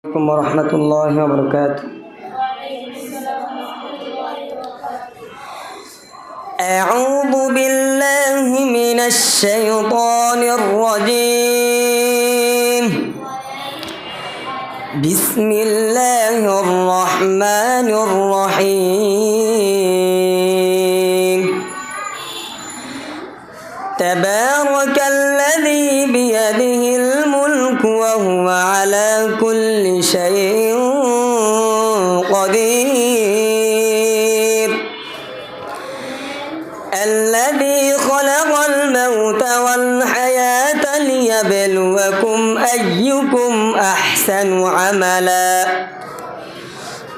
عليكم ورحمة الله وبركاته. أعوذ بالله من الشيطان الرجيم. بسم الله الرحمن الرحيم. تبارك الذي بيده الملك وهو على كل شيء قدير. الذي خلق الموت والحياة ليبلوكم أيكم أحسن عملا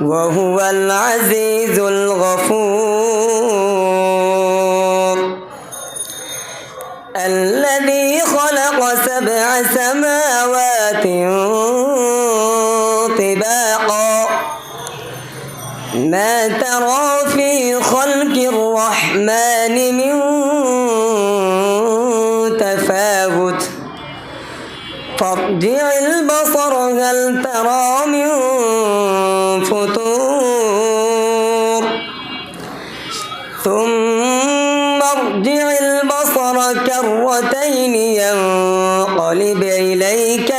وهو العزيز الغفور. الذي خلق 7 سماوات طباقا ما ترى في خلق الرحمن من تفاوت فارجع البصر هل ترى من فتور ثم ارجع البصر كرتين ينقلب إليك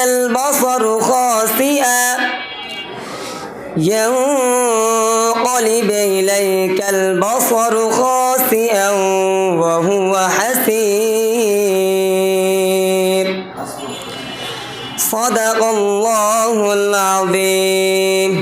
البصر خاسئا وهو حسير. صدق الله العظيم.